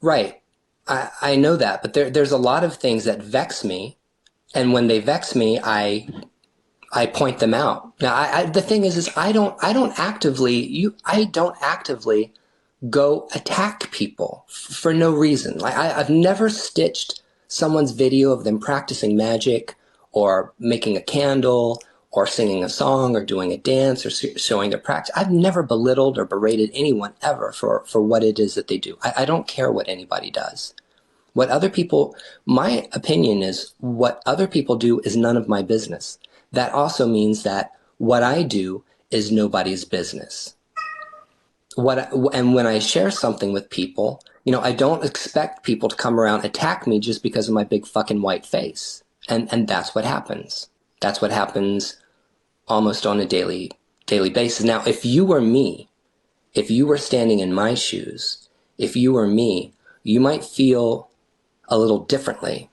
Right. I know that, but there's a lot of things that vex me. And when they vex me, I point them out. Now, the thing is I don't actively go attack people for no reason. Like I've never stitched someone's video of them practicing magic or making a candle or singing a song or doing a dance or showing their practice. I've never belittled or berated anyone ever for what it is that they do. I don't care what anybody does. What other people, my opinion is what other people do is none of my business. That also means that what I do is nobody's business. And when I share something with people, I don't expect people to come around and attack me just because of my big fucking white face. And that's what happens. That's what happens almost on a daily basis. Now, if you were me, if you were standing in my shoes, if you were me, you might feel a little differently.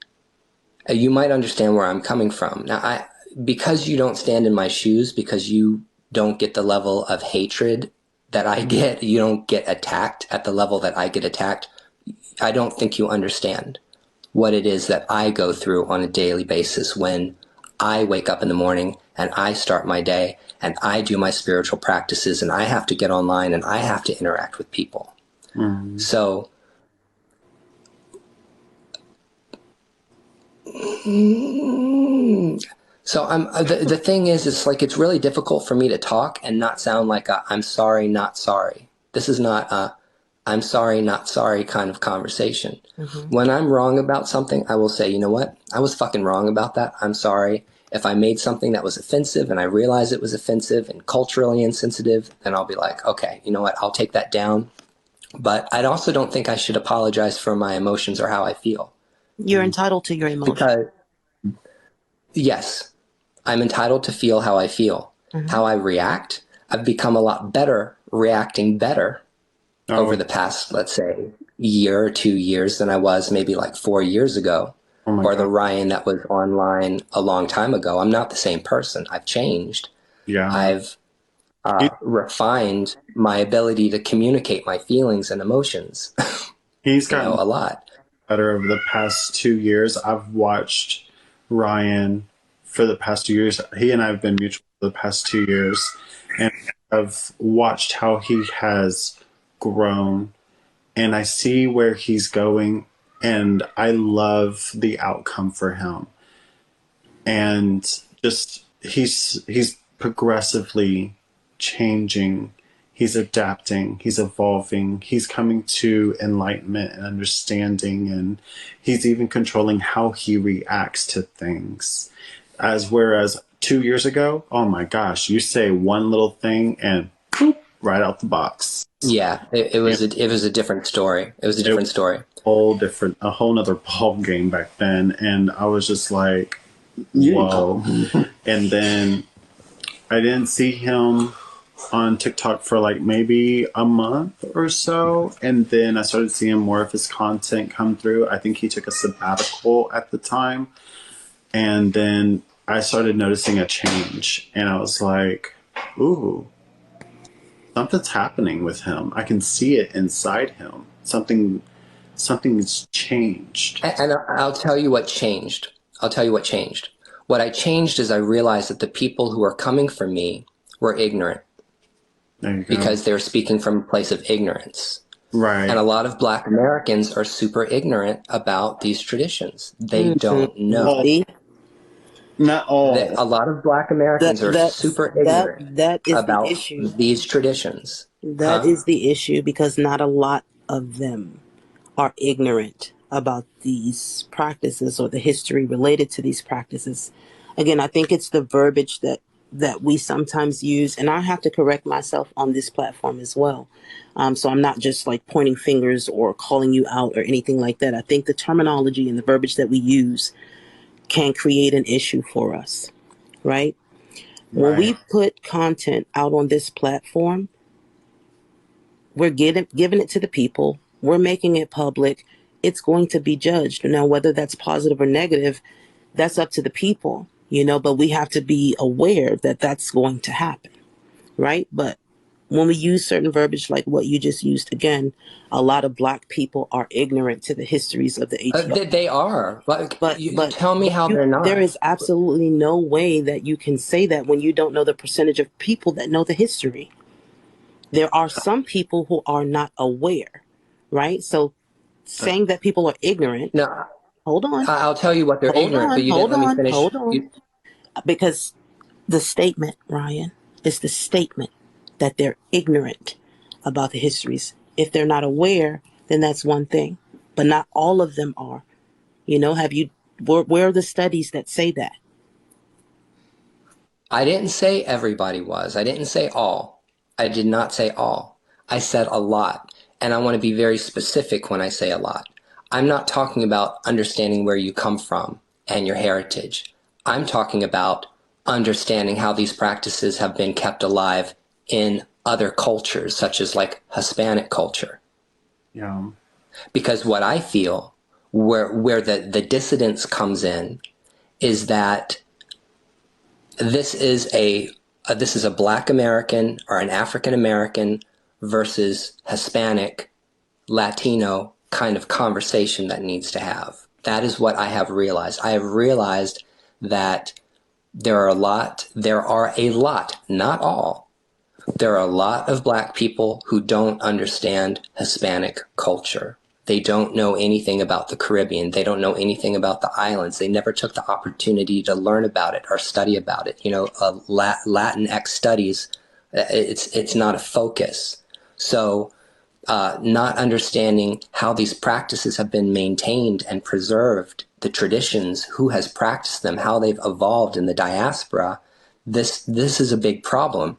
You might understand where I'm coming from. Now, because you don't stand in my shoes, because you don't get the level of hatred that I get, you don't get attacked at the level that I get attacked, I don't think you understand what it is that I go through on a daily basis when I wake up in the morning and I start my day and I do my spiritual practices and I have to get online and I have to interact with people. Mm. So the thing is, it's like it's really difficult for me to talk and not sound like I'm sorry, not sorry. This is not a I'm sorry, not sorry kind of conversation. Mm-hmm. When I'm wrong about something, I will say, you know what? I was fucking wrong about that. I'm sorry. If I made something that was offensive and I realized it was offensive and culturally insensitive, then I'll be like, okay, you know what? I'll take that down. But I also don't think I should apologize for my emotions or how I feel. You're entitled to your emotions. Because, yes, I'm entitled to feel how I feel. Mm-hmm. How I react, I've become a lot better reacting better over the past, let's say, year or 2 years than I was maybe like 4 years ago. Or the Ryan that was online a long time ago. I'm not the same person. I've changed. Yeah. I've refined my ability to communicate my feelings and emotions. He's gotten a lot better over the past 2 years. I've watched Ryan for the past 2 years. He and I have been mutual for the past 2 years. And I've watched how he has grown. And I see where he's going. And I love the outcome for him. And just he's progressively changing. He's adapting. He's evolving. He's coming to enlightenment and understanding. And he's even controlling how he reacts to things. Whereas 2 years ago, oh my gosh, you say one little thing and boop, right out the box. Yeah, it was a different story. It was a different story. A whole nother ball game back then, and I was just like, whoa. And then I didn't see him on TikTok for like maybe a month or so, and then I started seeing more of his content come through. I think he took a sabbatical at the time, and then I started noticing a change, and I was like, ooh, something's happening with him. I can see it inside him. Something's changed. And I'll tell you what changed. What I changed is I realized that the people who were coming for me were ignorant. There you go. Because they're speaking from a place of ignorance. Right. And a lot of Black Americans are super ignorant about these traditions. They don't know. Not all. A lot of Black Americans are super ignorant that is about the issue. These traditions. That is the issue, because not a lot of them are ignorant about these practices or the history related to these practices. Again, I think it's the verbiage that we sometimes use, and I have to correct myself on this platform as well. So I'm not just like pointing fingers or calling you out or anything like that. I think the terminology and the verbiage that we use can create an issue for us, right? When we put content out on this platform, we're giving it to the people. We're making it public. It's going to be judged. Now, whether that's positive or negative, that's up to the people, but we have to be aware that that's going to happen, right? But when we use certain verbiage like what you just used, again, a lot of Black people are ignorant to the histories of the ATR. They are. Like, But you tell me how they're there not. is absolutely no way that you can say that when you don't know the percentage of people that know the history. There are some people who are not aware, right? So saying that people are ignorant, No, hold on, I'll tell you what, they're hold ignorant, but on, you didn't hold let me on, finish. hold on. Because the statement, Ryan, is the statement that they're ignorant about the histories. If they're not aware, then that's one thing. But not all of them are. You know, where are the studies that say that? I didn't say everybody was. I didn't say all. I did not say all. I said a lot. And I want to be very specific when I say a lot. I'm not talking about understanding where you come from and your heritage. I'm talking about understanding how these practices have been kept alive in other cultures, such as like Hispanic culture. Yeah. Because what I feel, where the dissidence comes in, is that this is a Black American or an African American versus Hispanic, Latino kind of conversation that needs to have. That is what I have realized. I have realized that there are a lot, not all. There are a lot of Black people who don't understand Hispanic culture. They don't know anything about the Caribbean. They don't know anything about the islands. They never took the opportunity to learn about it or study about it. You know, Latinx studies, it's not a focus. So not understanding how these practices have been maintained and preserved, the traditions, who has practiced them, how they've evolved in the diaspora, this is a big problem.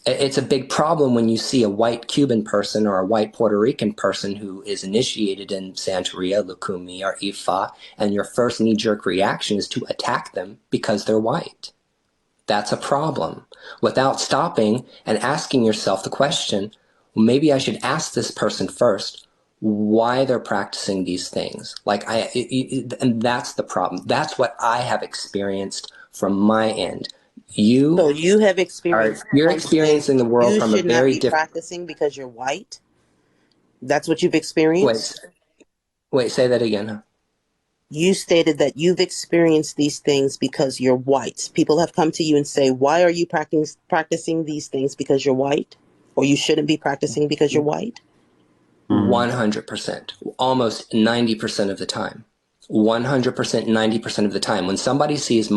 It's a big problem when you see a white Cuban person or a white Puerto Rican person who is initiated in Santeria, Lukumi, or Ifa, and your first knee-jerk reaction is to attack them because they're white. That's a problem. Without stopping and asking yourself the question, well, maybe I should ask this person first why they're practicing these things. And that's the problem. That's what I have experienced from my end. So You you have experienced you're someone saying experiencing the world you from a should not very be different. practicing because you're white. That's what you've Wait, experienced. wait, say that again. Huh? You stated that you've experienced these things because you're white. People have come to you and say, "Why are you practicing these things because you're white, or you shouldn't be practicing because you're white?" 100%, almost 90% of the time. 100%, 90% of the time. When somebody sees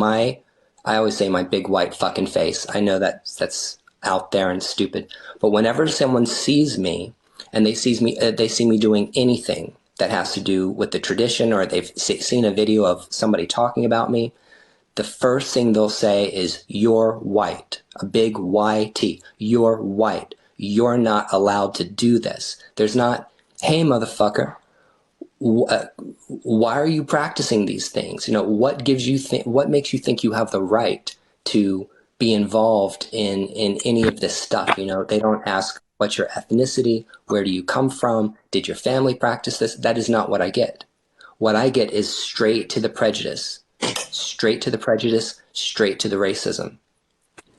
I always say my big white fucking face. I know that's out there and stupid. But whenever someone sees me and they see me doing anything that has to do with the tradition, or they've seen a video of somebody talking about me, the first thing they'll say is, "You're white," a big YT. "You're white. You're not allowed to do this." There's not, "Hey, motherfucker, why are you practicing these things? You know, what makes you think you have the right to be involved in any of this stuff?" You know, they don't ask, "What's your ethnicity? Where do you come from? Did your family practice this?" That is not what I get. What I get is straight to the prejudice, straight to the prejudice, straight to the racism.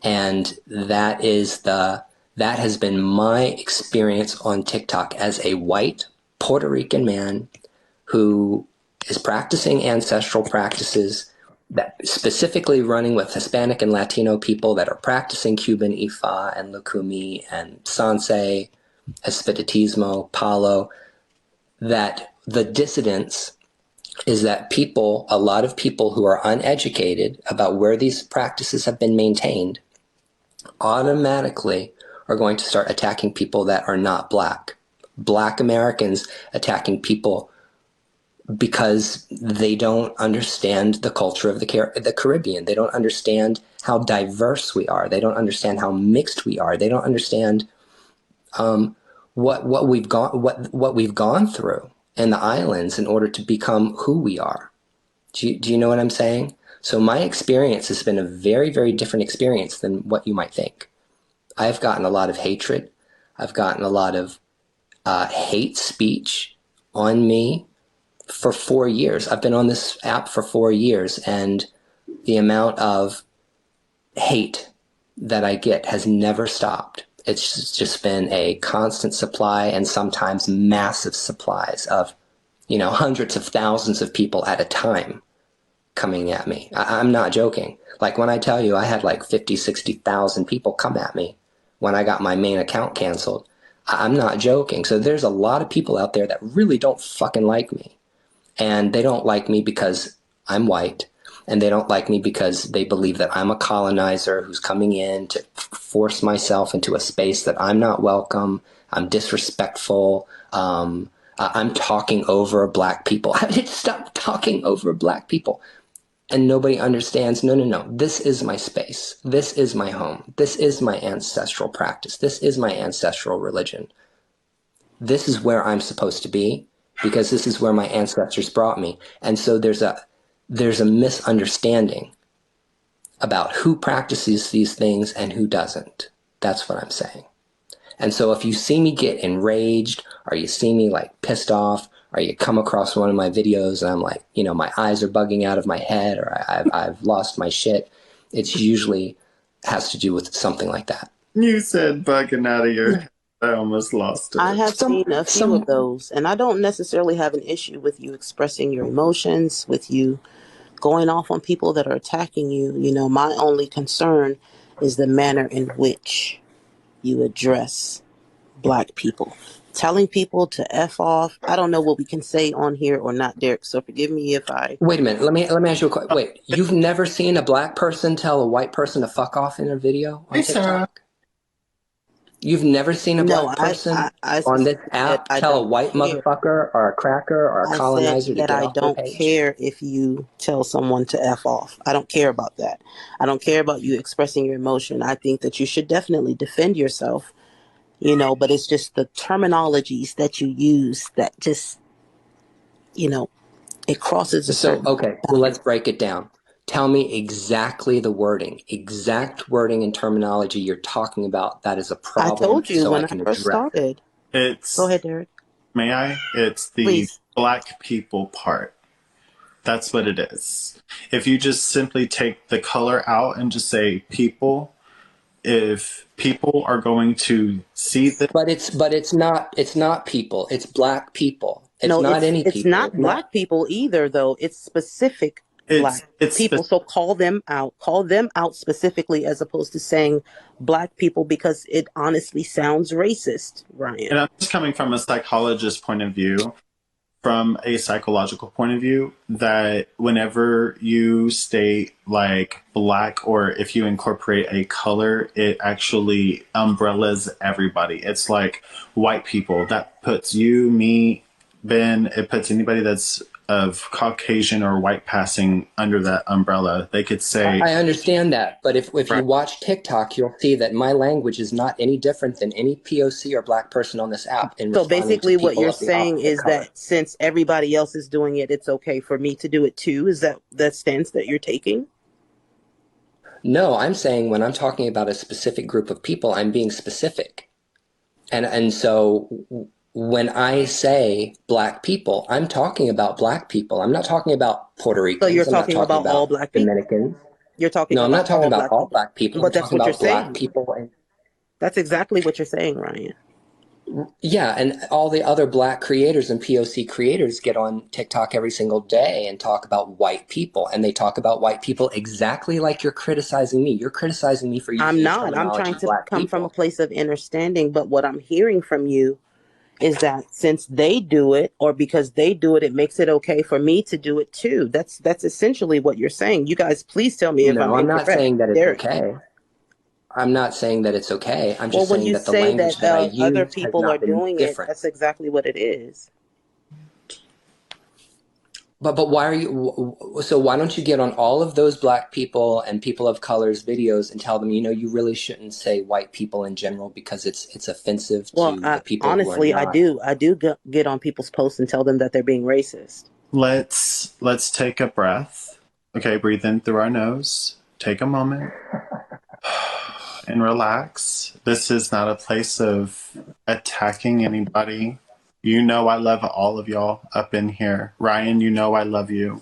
And that has been my experience on TikTok as a white Puerto Rican man who is practicing ancestral practices, that specifically running with Hispanic and Latino people that are practicing Cuban Ifa and Lukumi and Sanse, Espiritismo, Palo, that the dissidents is that a lot of people who are uneducated about where these practices have been maintained, automatically are going to start attacking people that are not Black. Black Americans attacking people because they don't understand the culture of the Caribbean. They don't understand how diverse we are. They don't understand how mixed we are. They don't understand what we've gone through in the islands in order to become who we are. Do you know what I'm saying? So my experience has been a very, very different experience than what you might think. I've gotten a lot of hatred. I've gotten a lot of hate speech on me for 4 years. I've been on this app for 4 years, and the amount of hate that I get has never stopped. It's just been a constant supply and sometimes massive supplies of, hundreds of thousands of people at a time coming at me. I'm not joking. Like when I tell you I had like 50, 60,000 people come at me when I got my main account canceled, I'm not joking. So there's a lot of people out there that really don't fucking like me. And they don't like me because I'm white. And they don't like me because they believe that I'm a colonizer who's coming in to force myself into a space that I'm not welcome. I'm disrespectful. I'm talking over black people. I need to stop talking over black people. And nobody understands, no. This is my space. This is my home. This is my ancestral practice. This is my ancestral religion. This is where I'm supposed to be because this is where my ancestors brought me. And so there's a misunderstanding about who practices these things and who doesn't. That's what I'm saying. And so if you see me get enraged or you see me like pissed off or you come across one of my videos and I'm like, my eyes are bugging out of my head or I've lost my shit, it's usually has to do with something like that. You said bugging out of your head. I almost lost it. I have seen a few of those, and I don't necessarily have an issue with you expressing your emotions, with you going off on people that are attacking you. My only concern is the manner in which you address black people. Telling people to F off. I don't know what we can say on here or not, Derek, so forgive me if I... Wait a minute. Let me ask you a question. Wait, you've never seen a black person tell a white person to fuck off in a video on TikTok? You've never seen a black person on this app tell a white motherfucker or a cracker or a colonizer to get off their page? I don't care if you tell someone to F off. I don't care about that. I don't care about you expressing your emotion. I think that you should definitely defend yourself, but it's just the terminologies that you use that just, it crosses a certain... Okay, well, let's break it down. Tell me exactly the exact wording and terminology you're talking about that is a problem. I told you when I first started. Go ahead, Derek. May I? It's the Please. Black people part. That's what it is. If you just simply take the color out and just say people, if people are going to see that... But it's not people. It's black people. It's not any people. It's not black people either, though. It's specific. It's people, so call them out specifically as opposed to saying black people because it honestly sounds racist, Ryan. And I'm just coming from a psychologist point of view, from a psychological point of view, that whenever you state like black or if you incorporate a color, it actually umbrellas everybody. It's like white people. That puts you, me, Ben, it puts anybody that's of Caucasian or white passing under that umbrella. They could say... I understand that, but if you watch TikTok, you'll see that my language is not any different than any POC or black person on this app. So basically what you're saying is that since everybody else is doing it, it's okay for me to do it too? Is that the stance that you're taking? No, I'm saying when I'm talking about a specific group of people, I'm being specific. And so... when I say black people, I'm talking about black people. I'm not talking about Puerto Ricans. So you're talking about all black people? Dominicans. You're talking about I'm not talking about all black people. But that's what you're saying. Black people. That's exactly what you're saying, Ryan. Yeah, and all the other black creators and POC creators get on TikTok every single day and talk about white people. And they talk about white people exactly like you're criticizing me. You're criticizing me for using I'm not. I'm trying to come from a place of understanding. But what I'm hearing from you is that since they do it, or because they do it, it makes it okay for me to do it too. That's essentially what you're saying. You guys, please tell me if I'm incorrect. I'm not saying that it's okay. I'm not saying that it's okay. I'm just saying that the language that I use other people are doing different. That's exactly what it is. But why are you? So why don't you get on all of those black people and people of color's videos and tell them, you really shouldn't say white people in general because it's offensive to the people. Honestly, who are not. I do get on people's posts and tell them that they're being racist. Let's take a breath. Okay, breathe in through our nose. Take a moment and relax. This is not a place of attacking anybody. I love all of y'all up in here. Ryan, I love you.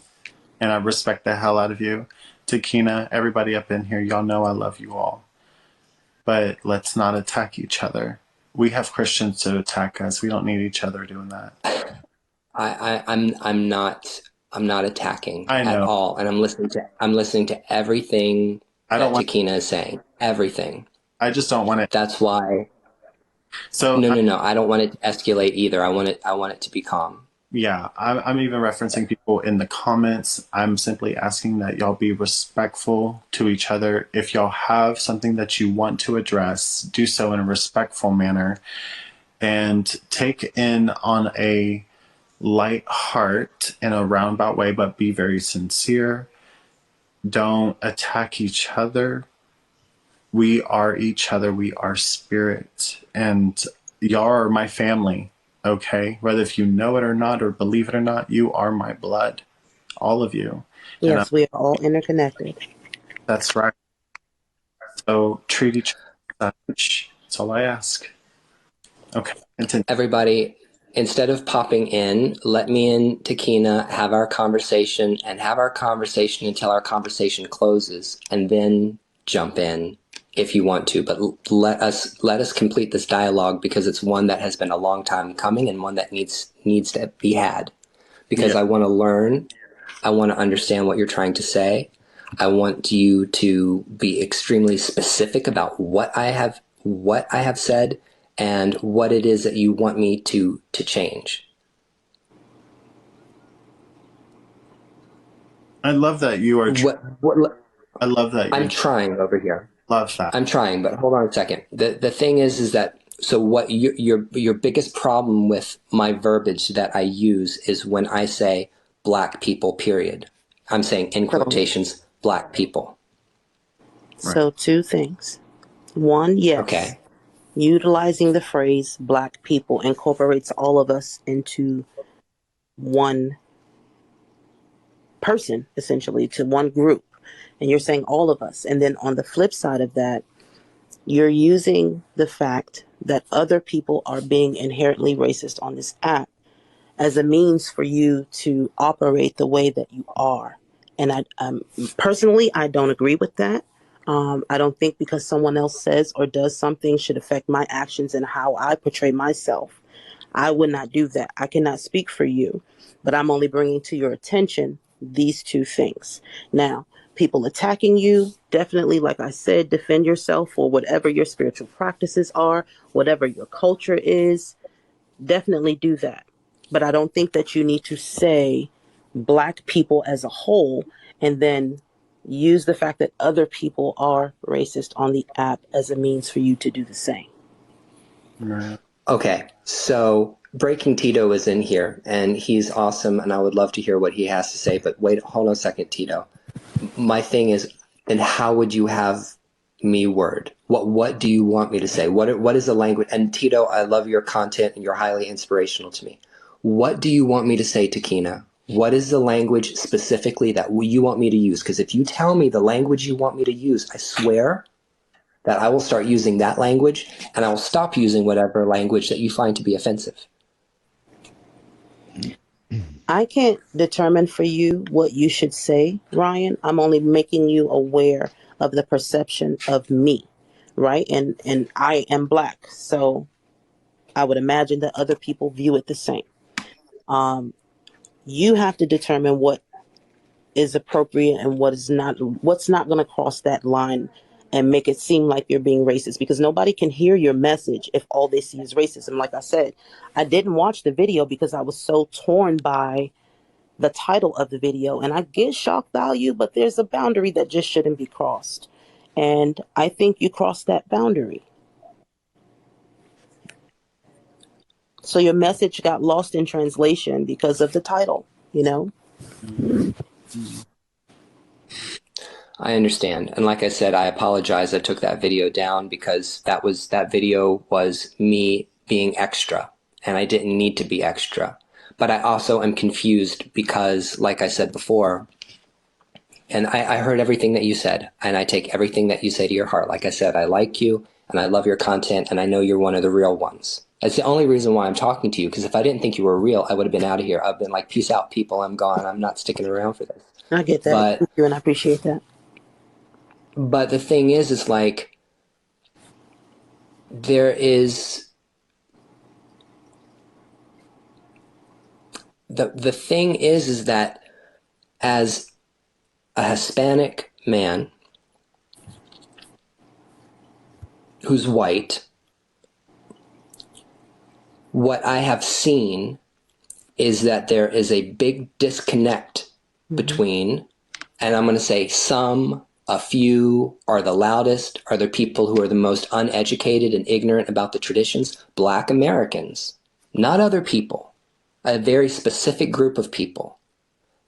And I respect the hell out of you. Takina, everybody up in here, y'all know I love you all. but let's not attack each other. We have Christians to attack us. We don't need each other doing that. I'm not attacking I at know. all, and I'm listening to everything I don't that want. Takina is saying. Everything. I just don't want it. That's why. So No. I don't want it to escalate either. I want it to be calm. yeah, I'm even referencing people in the comments. I'm simply asking that y'all be respectful to each other. If y'all have something that you want to address, do so in a respectful manner and take in on a light heart in a roundabout way, but be very sincere. Don't attack each other. We are each other. We are spirit. And y'all are my family, okay? Whether if you know it or not or believe it or not, you are my blood. All of you. And Yes, we are all interconnected. that's right. So treat each other as such. That's all I ask. Okay. Continue. Everybody, instead of popping in, let me and Takina have our conversation until our conversation closes, and then jump in if you want to. But let us complete this dialogue, because it's one that has been a long time coming and one that needs to be had. Because Yeah. I want to learn, I want to understand what you're trying to say. I want you to be extremely specific about what I have said and what it is that you want me to change. I love that you are. I love that I'm you're. trying over here. Love that. I'm trying, but hold on a second. The thing is that, so what your biggest problem with my verbiage that I use is when I say black people, period. I'm saying in quotations, black people. So two things. One, yes, Okay. utilizing the phrase black people incorporates all of us into one person, essentially, to one group. And you're saying all of us. And then on the flip side of that, you're using the fact that other people are being inherently racist on this app as a means for you to operate the way that you are. And personally, I don't agree with that. I don't think because someone else says or does something should affect my actions and how I portray myself. I would not do that. I cannot speak for you, but I'm only bringing to your attention these two things. Now, people attacking you, definitely, like I said, defend yourself for whatever your spiritual practices are, whatever your culture is. Definitely do that. But I don't think that you need to say black people as a whole and then use the fact that other people are racist on the app as a means for you to do the same. Right. Okay. So Breaking Tito is in here, and he's awesome, and I would love to hear what he has to say. But wait, hold on a second, Tito. My thing is, then how would you have me word? What do you want me to say? What is the language? And Tito, I love your content, and you're highly inspirational to me. What do you want me to say to Kina? What is the language specifically that you want me to use? Because if you tell me the language you want me to use, I swear that I will start using that language, and I will stop using whatever language that you find to be offensive. I can't determine for you what you should say, Ryan. I'm only making you aware of the perception of me, right? And I am black, so I would imagine that other people view it the same. You have to determine what is appropriate and what's not going to cross that line and make it seem like you're being racist, because nobody can hear your message if all they see is racism. Like I said, I didn't watch the video because I was so torn by the title of the video, and I get shock value, but there's a boundary that just shouldn't be crossed, and I think you crossed that boundary. So your message got lost in translation because of the title, you know. I understand. And like I said, I apologize. I took that video down because that video was me being extra, and I didn't need to be extra. But I also am confused because, like I said before, and I heard everything that you said, and I take everything that you say to your heart. Like I said, I like you, and I love your content, and I know you're one of the real ones. That's the only reason why I'm talking to you, because if I didn't think you were real, I would have been out of here. I've been like, peace out, people. I'm gone. I'm not sticking around for this. I get that. But Thank you, and I appreciate that. But the thing is like, there is the thing is that as a Hispanic man who's white, what I have seen is that there is a big disconnect between, and I'm going to say some, a few, are the loudest, are the people who are the most uneducated and ignorant about the traditions, Black Americans, not other people, a very specific group of people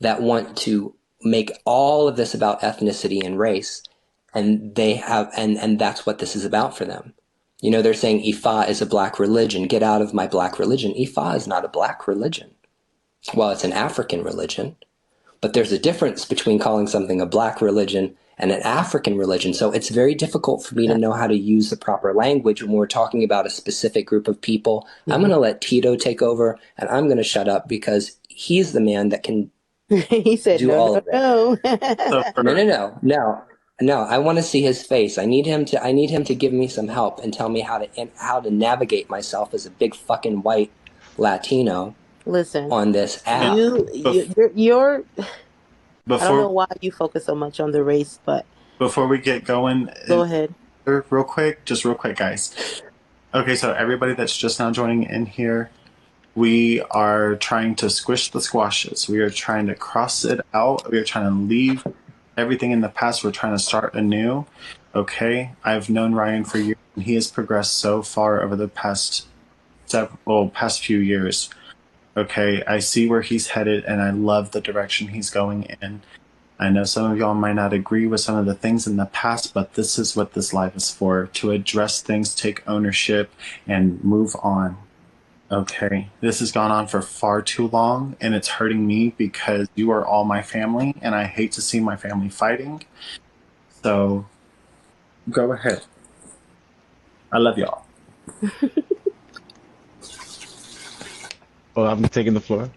that want to make all of this about ethnicity and race, and they have, and that's what this is about for them. You know, they're saying Ifa is a Black religion. Get out of my Black religion. Ifa is not a Black religion. Well, it's an African religion, but there's a difference between calling something a Black religion and an African religion. So it's very difficult for me to know how to use the proper language when we're talking about a specific group of people. I'm going to let Tito take over, and I'm going to shut up because he's the man that can He said, do all of it. no. No. I want to see his face. I need him to give me some help and tell me how to navigate myself as a big fucking white Latino. Listen, on this app. You're I don't know why you focus so much on the race, but before we get going, go ahead. Real quick, guys. Okay, so everybody that's just now joining in here, we are trying to squish the squashes. We are trying to cross it out. We are trying to leave everything in the past. We're trying to start anew. Okay, I've known Ryan for years, and he has progressed so far over the past few years. Okay, I see where he's headed, and I love the direction he's going in. I know some of y'all might not agree with some of the things in the past, but this is what this life is for, to address things, take ownership, and move on. Okay, this has gone on for far too long, and it's hurting me because you are all my family, and I hate to see my family fighting. So, go ahead. I love y'all. Oh, I'm taking the floor.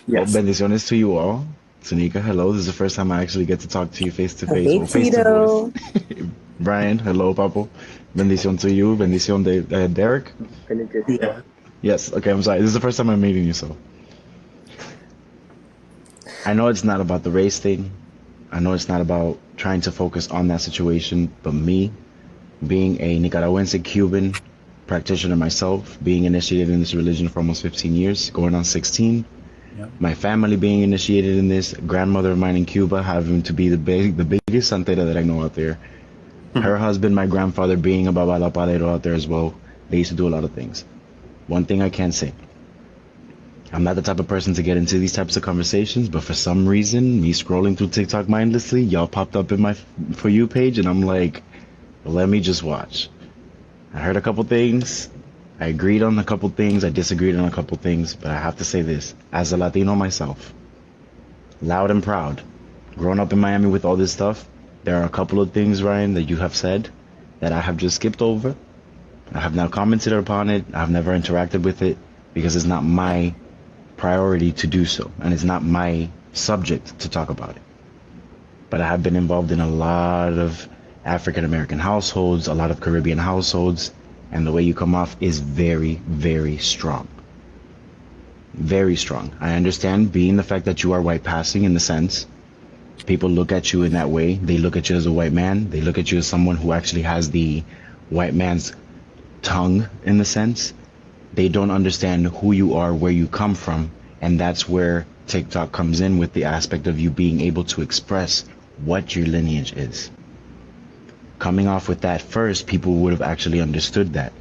Yes. Well, bendiciones to you all. Tanika, hello. This is the first time I actually get to talk to you face to face. Hey, Or face to Tito. voice. Brian, hello, Papo. Bendición to you. Bendición de Derek. Yeah. Yes. Okay, I'm sorry. This is the first time I'm meeting you, so. I know it's not about the race thing. I know it's not about trying to focus on that situation, but me, being a Nicaraguense Cuban practitioner myself, being initiated in this religion for almost 15 years, going on 16. Yep. My family being initiated in this, grandmother of mine in Cuba having to be the biggest santera that I know out there. Her husband, my grandfather, being a babalapadero out there as well. They used to do a lot of things. One thing I can say, I'm not the type of person to get into these types of conversations, but for some reason, me scrolling through TikTok mindlessly, y'all popped up in my For You page, and I'm like, let me just watch. I heard a couple things. I agreed on a couple things. I disagreed on a couple things. But I have to say this. As a Latino myself, loud and proud, growing up in Miami with all this stuff, there are a couple of things, Ryan, that you have said that I have just skipped over. I have now commented upon it. I've never interacted with it because it's not my priority to do so. And it's not my subject to talk about it. But I have been involved in a lot of African American households, a lot of Caribbean households, and the way you come off is very, very strong. Very strong. I understand being the fact that you are white passing in the sense, people look at you in that way. They look at you as a white man. They look at you as someone who actually has the white man's tongue in the sense. They don't understand who you are, where you come from, and that's where TikTok comes in with the aspect of you being able to express what your lineage is. Coming off with that first, people would have actually understood that.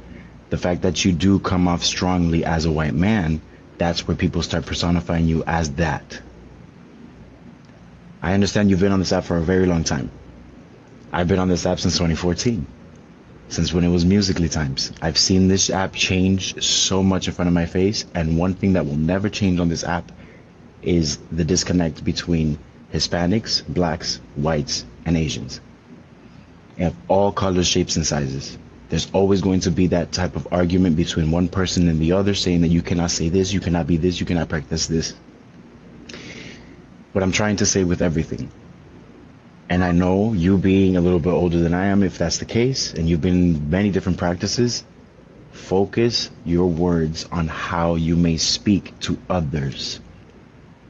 The fact that you do come off strongly as a white man, that's where people start personifying you as that. I understand you've been on this app for a very long time. I've been on this app since 2014, since when it was Musically Times. I've seen this app change so much in front of my face, and one thing that will never change on this app is the disconnect between Hispanics, blacks, whites, and Asians. Of all colors, shapes, and sizes. There's always going to be that type of argument between one person and the other, saying that you cannot say this, you cannot be this, you cannot practice this. What I'm trying to say with everything, And I know you being a little bit older than I am, if that's the case, and you've been in many different practices, focus your words on how you may speak to others.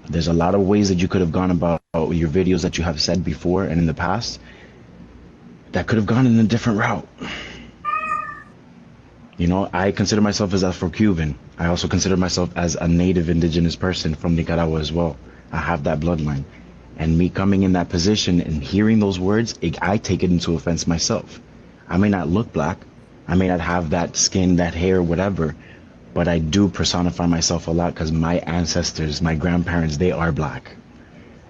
There's a lot of ways that you could have gone about your videos that you have said before and in the past that could have gone in a different route. You know, I consider myself as Afro-Cuban. I also consider myself as a native indigenous person from Nicaragua as well. I have that bloodline. And me coming in that position and hearing those words, I take it into offense myself. I may not look black. I may not have that skin, that hair, whatever. But I do personify myself a lot because my ancestors, my grandparents, they are black.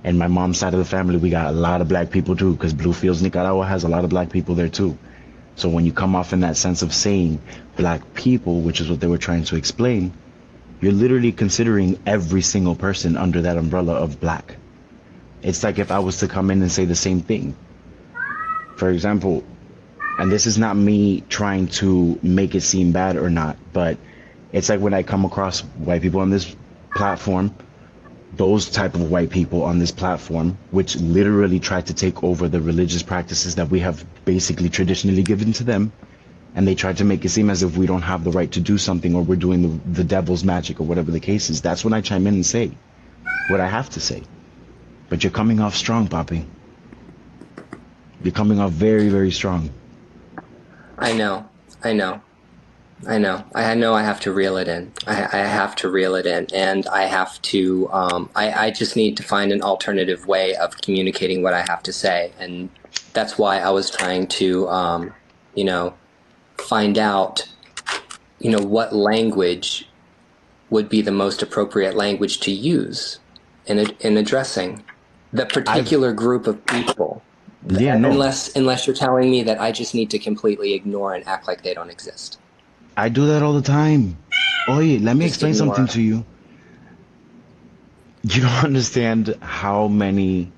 And my mom's side of the family, we got a lot of black people too, because Bluefields, Nicaragua has a lot of black people there too. So when you come off in that sense of saying black people, which is what they were trying to explain, you're literally considering every single person under that umbrella of black. It's like if I was to come in and say the same thing. For example, and this is not me trying to make it seem bad or not, but it's like when I come across white people on this platform, those type of white people on this platform, which literally try to take over the religious practices that we have basically traditionally given to them, and they try to make it seem as if we don't have the right to do something or we're doing the devil's magic or whatever the case is. That's when I chime in and say what I have to say. But you're coming off strong, Papi. You're coming off very, very strong. I know. I know I have to reel it in. I have to reel it in, and I have to, I just need to find an alternative way of communicating what I have to say. And that's why I was trying to, find out, what language would be the most appropriate language to use in addressing the particular group of people. Yeah, no. Unless you're telling me that I just need to completely ignore and act like they don't exist. I do that all the time. Oye, let me explain something to you. You don't understand how many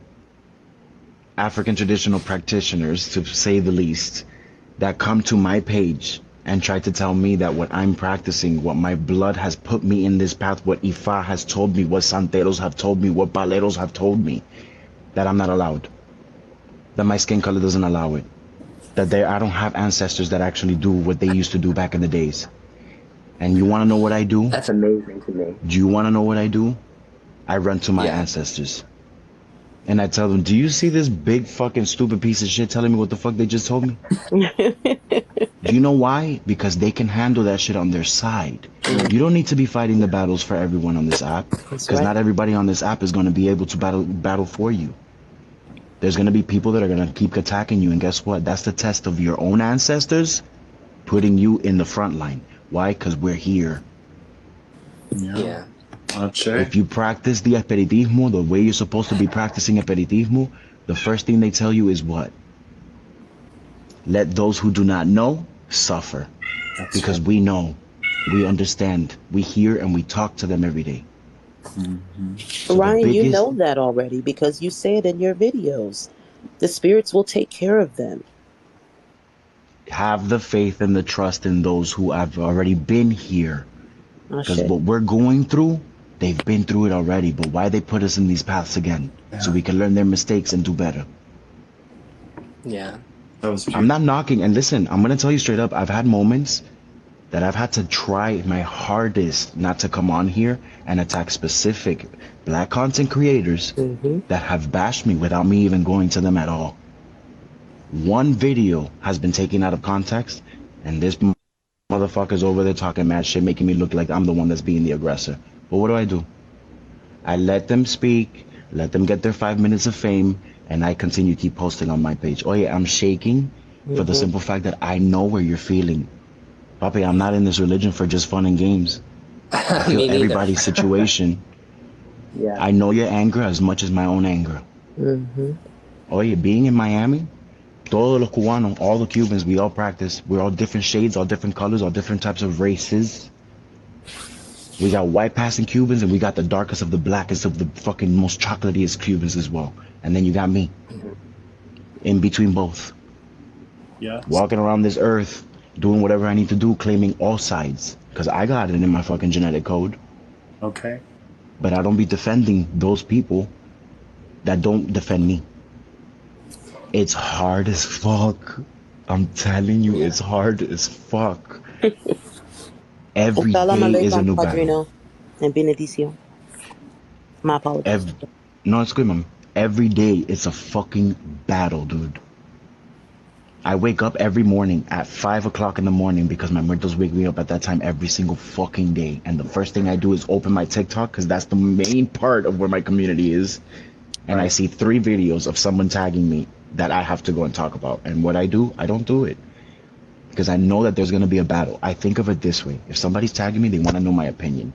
African traditional practitioners, to say the least, that come to my page and try to tell me that what I'm practicing, what my blood has put me in this path, what Ifa has told me, what Santeros have told me, what Paleros have told me, that I'm not allowed. That my skin color doesn't allow it. That I don't have ancestors that actually do what they used to do back in the days. And you want to know what I do? That's amazing to me. Do you want to know what I do? I run to my ancestors. And I tell them, do you see this big fucking stupid piece of shit telling me what the fuck they just told me? Do you know why? Because they can handle that shit on their side. You don't need to be fighting the battles for everyone on this app. Because not everybody on this app is going to be able to battle for you. There's going to be people that are going to keep attacking you. And guess what? That's the test of your own ancestors putting you in the front line. Why? Because we're here. Yeah. If you practice the espiritismo the way you're supposed to be practicing espiritismo, the first thing they tell you is what? Let those who do not know suffer. Because we know. We understand. We hear and we talk to them every day. So Ryan, you know that already because you say it in your videos. The spirits will take care of them. Have the faith and the trust in those who have already been here. Because what we're going through, they've been through it already. But why they put us in these paths again? Yeah. So we can learn their mistakes and do better. Yeah. I'm not knocking. And listen, I'm going to tell you straight up, I've had moments that I've had to try my hardest not to come on here and attack specific black content creators that have bashed me without me even going to them at all. One video has been taken out of context, and this motherfucker's over there talking mad shit, making me look like I'm the one that's being the aggressor. But what do? I let them speak, let them get their 5 minutes of fame, and I continue to keep posting on my page. Oh yeah, I'm shaking for the simple fact that I know where you're feeling. Papi, I'm not in this religion for just fun and games. I feel everybody's situation. Yeah. I know your anger as much as my own anger. Oh yeah, being in Miami, todos los Cubanos, all the Cubans, we all practice. We're all different shades, all different colors, all different types of races. We got white passing Cubans and we got the darkest of the blackest of the fucking most chocolatiest Cubans as well. And then you got me. In between both. Yeah. Walking around this earth, doing whatever I need to do, claiming all sides. Because I got it in my fucking genetic code. Okay. But I don't be defending those people that don't defend me. It's hard as fuck. I'm telling you, it's hard as fuck. Every Salam day is a alaikum, new battle. Padrino and Benedicio. My apologies. Every, no, it's good, mom. Every day it's a fucking battle, dude. I wake up every morning at 5 o'clock in the morning because my muertos wake me up at that time every single fucking day. And the first thing I do is open my TikTok because that's the main part of where my community is. And I see 3 videos of someone tagging me that I have to go and talk about. And what I do, I don't do it because I know that there's going to be a battle. I think of it this way. If somebody's tagging me, they want to know my opinion.